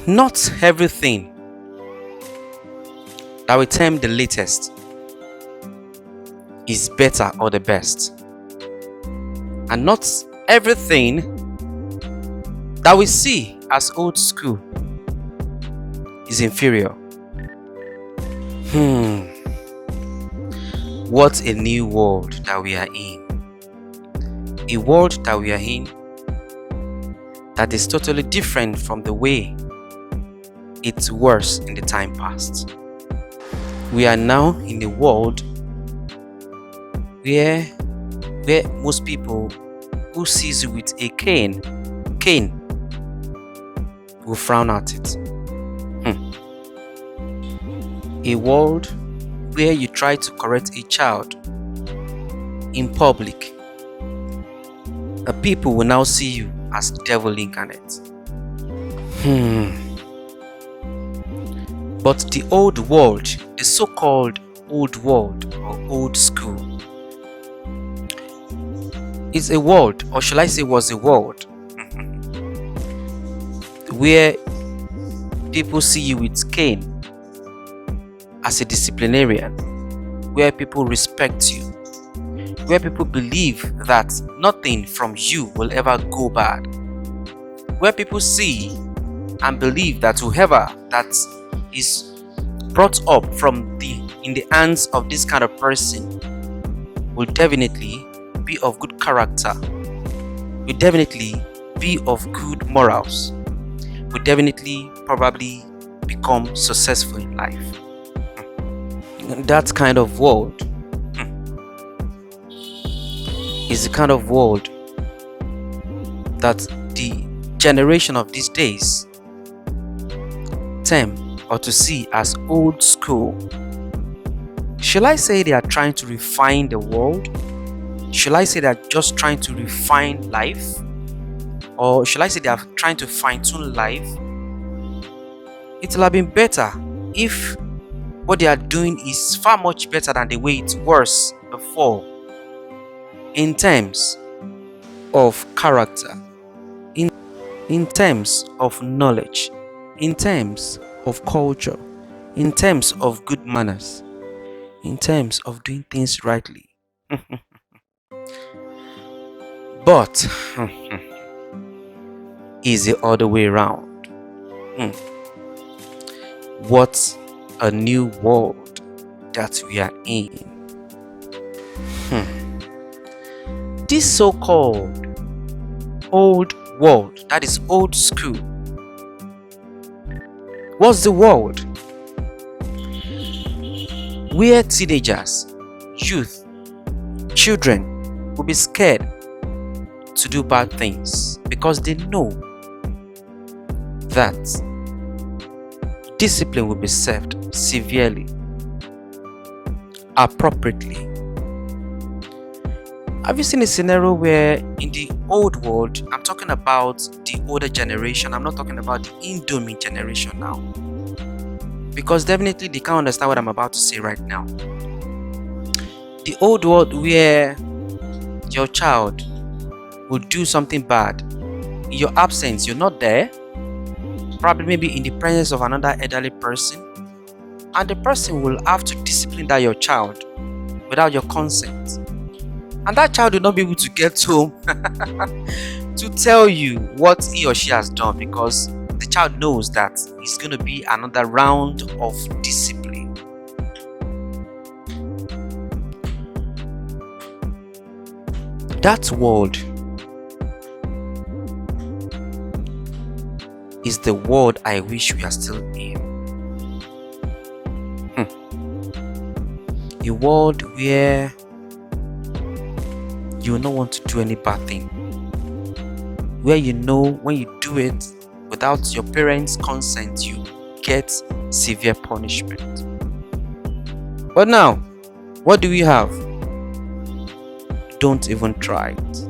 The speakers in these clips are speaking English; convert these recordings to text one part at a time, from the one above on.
Not everything that we term the latest is better or the best, and not everything that we see as old school is inferior. What a new world that we are in. A world that we are in that is totally different from the way it was in the time past. We are now in a world where most people who sees you with a cane will frown at it. A world where you try to correct a child in public, people will now see you as the devil incarnate. But the old world, the so-called old world or old school, is a world, or shall I say was a world, where people see you with cane as a disciplinarian, where people respect you, where people believe that nothing from you will ever go bad, where people see and believe that whoever that is brought up in the hands of this kind of person will definitely be of good character, will definitely be of good morals, will definitely probably become successful in life. That kind of world is the kind of world that the generation of these days term or to see as old school. Shall I say they are trying to refine the world? Shall I say they are just trying to refine life? Or shall I say they are trying to fine-tune life? It will have been better if what they are doing is far much better than the way it was before, in terms of character, in terms of knowledge, in terms of culture, in terms of good manners, in terms of doing things rightly. But is the other way around. What a new world that we are in. This so-called old world, that is old school, was the world where teenagers, youth, children will be scared to do bad things because they know that discipline will be served severely, appropriately. Have you seen a scenario where in the old world, I'm talking about the older generation, I'm not talking about the Indomie generation now, because definitely they can't understand what I'm about to say right now. The old world where your child will do something bad, in your absence, you're not there, probably maybe in the presence of another elderly person, and the person will have to discipline that your child without your consent, and that child will not be able to get home to tell you what he or she has done, because the child knows that it's going to be another round of discipline. That world is the world I wish we are still in. A world where you will not want to do any bad thing, where you know when you do it without your parents' consent, you get severe punishment. But now, what do we have? Don't even try it.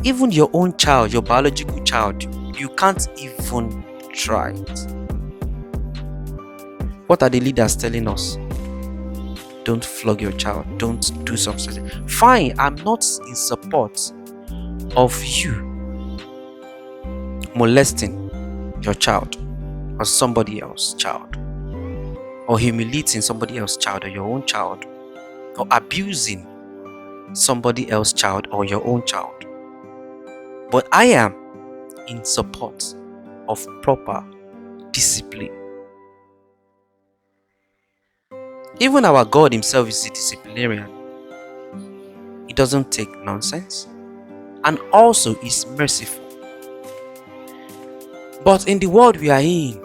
Even your own child, your biological child, you can't even try it. What are the leaders telling us? Don't flog your child. Don't do something. Fine, I'm not in support of you molesting your child or somebody else's child, or humiliating somebody else's child or your own child, or abusing somebody else's child or your own child. But I am in support of proper discipline. Even our God himself is a disciplinarian. He doesn't take nonsense and also is merciful. But in the world we are in,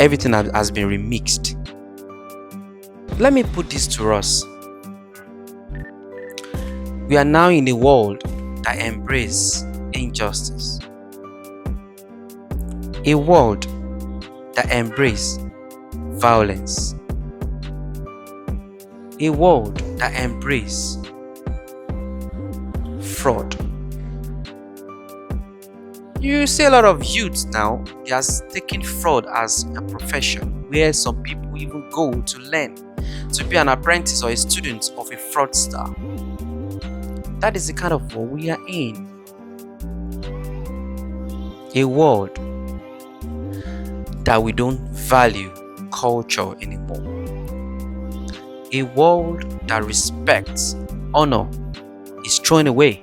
everything has been remixed. Let me put this to us. We are now in a world that embraces injustice. A world that embraces violence. A world that embraces fraud. You see a lot of youths now, they are taking fraud as a profession, where some people even go to learn to be an apprentice or a student of a fraudster. That is the kind of world we are in. A world that we don't value culture anymore. A world that respects honor is thrown away.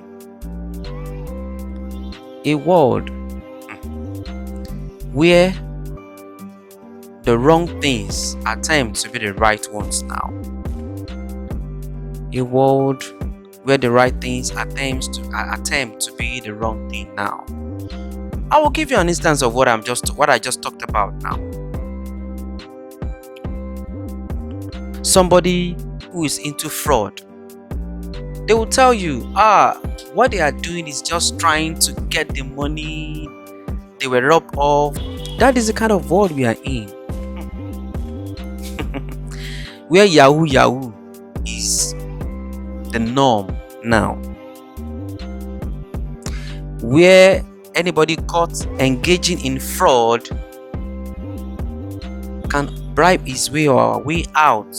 A world where the wrong things attempt to be the right ones now. A world where the right things attempt to be the wrong thing now. I will give you an instance of what I just talked about now. Somebody who is into fraud, they will tell you, what they are doing is just trying to get the money they were robbed of. That is the kind of world we are in. Where Yahoo is the norm now. Where anybody caught engaging in fraud can bribe his way or way out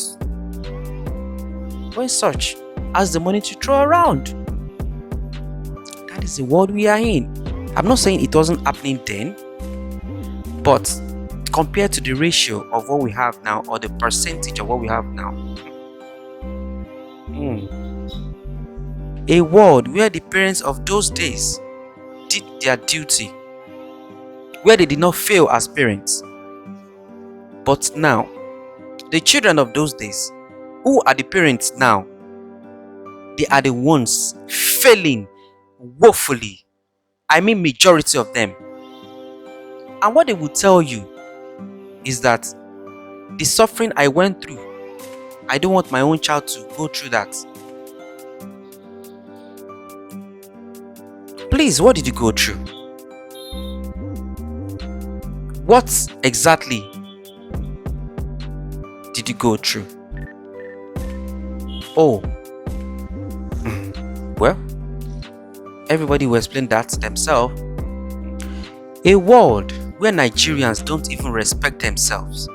when such has the money to throw around. That is the world we are in. I'm not saying it wasn't happening then, but compared to the ratio of what we have now, or the percentage of what we have now, a world where the parents of those days did their duty, where they did not fail as parents. But now, the children of those days, who are the parents now, they are the ones failing woefully. I mean, majority of them. And what they will tell you is that the suffering I went through, I don't want my own child to go through that. Please, what did you go through? What exactly did you go through? Oh, well, everybody will explain that themselves. A world where Nigerians don't even respect themselves,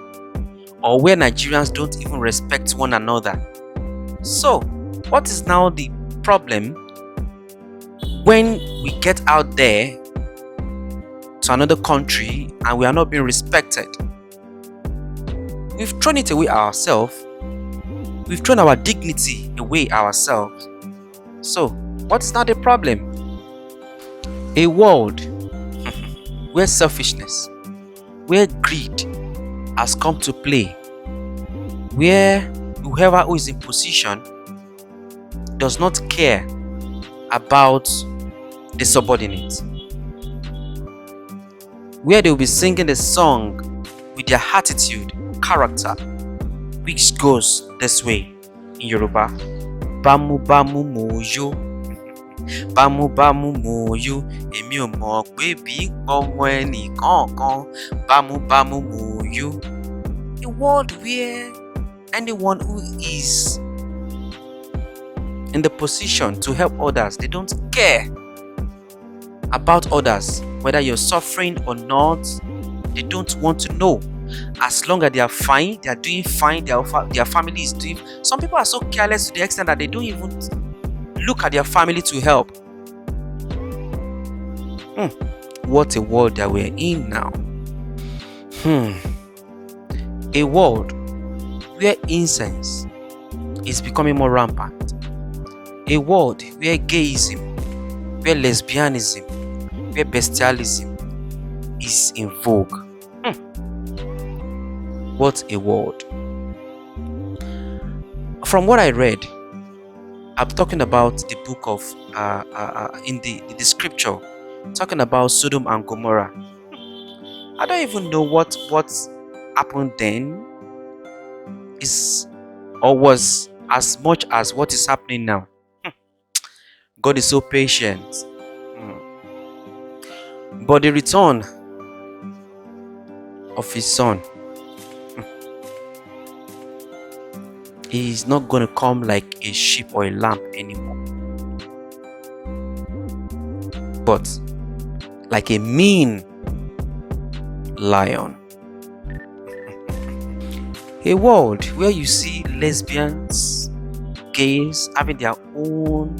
or where Nigerians don't even respect one another. So, what is now the problem when we get out there to another country and we are not being respected? We've thrown it away ourselves. We've thrown our dignity away ourselves. So, what is now the problem? A world where selfishness, where greed has come to play, where whoever who is in position does not care about the subordinate, where they will be singing the song with their attitude, character, which goes this way in Yoruba: Bamu bamu moyo, bamu bamu moyo, èmi ò mọ̀ pé bí ọmọ ẹnì kankan, bamu bamu moyo. A world where anyone who is in the position to help others, they don't care about others, whether you're suffering or not. They don't want to know. As long as they are fine, they are doing fine, their family is doing. Some people are so careless to the extent that they don't even look at their family to help. What a world that we're in now. A world where incense is becoming more rampant. A world where gayism, where lesbianism, where bestialism is in vogue. What a world. From what I read, I'm talking about the book of in the scripture, talking about Sodom and Gomorrah. I don't even know what happened then is or was as much as what is happening now. God is so patient. But the return of his son is not going to come like a sheep or a lamb anymore, but like a mean lion. A world where you see lesbians, gays having their own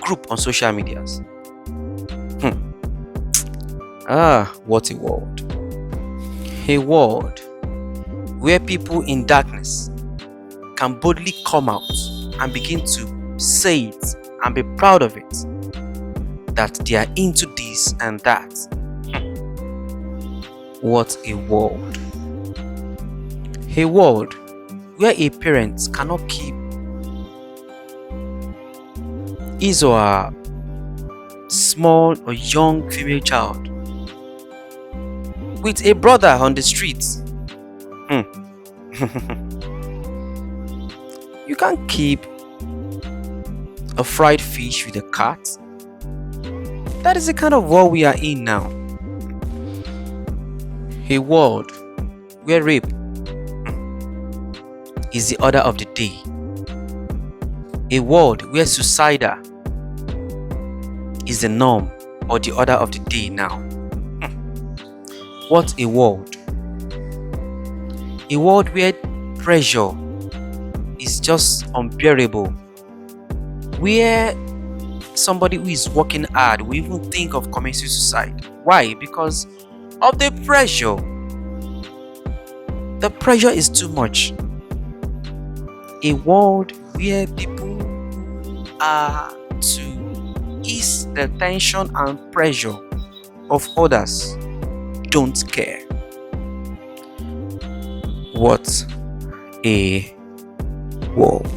group on social medias. What a world. A world where people in darkness can boldly come out and begin to say it and be proud of it, that they are into this and that. What a world. A world where a parent cannot keep his or her small or young female child with a brother on the streets. You can't keep a fried fish with a cat. That is the kind of world we are in now. A world where rape is the order of the day. A world where suicide is the norm or the order of the day now. What a world. A world where pressure is just unbearable. Where somebody who is working hard will even think of committing suicide. Why? Because of the pressure. The pressure is too much. A world where people are to ease the tension and pressure of others don't care. What a world.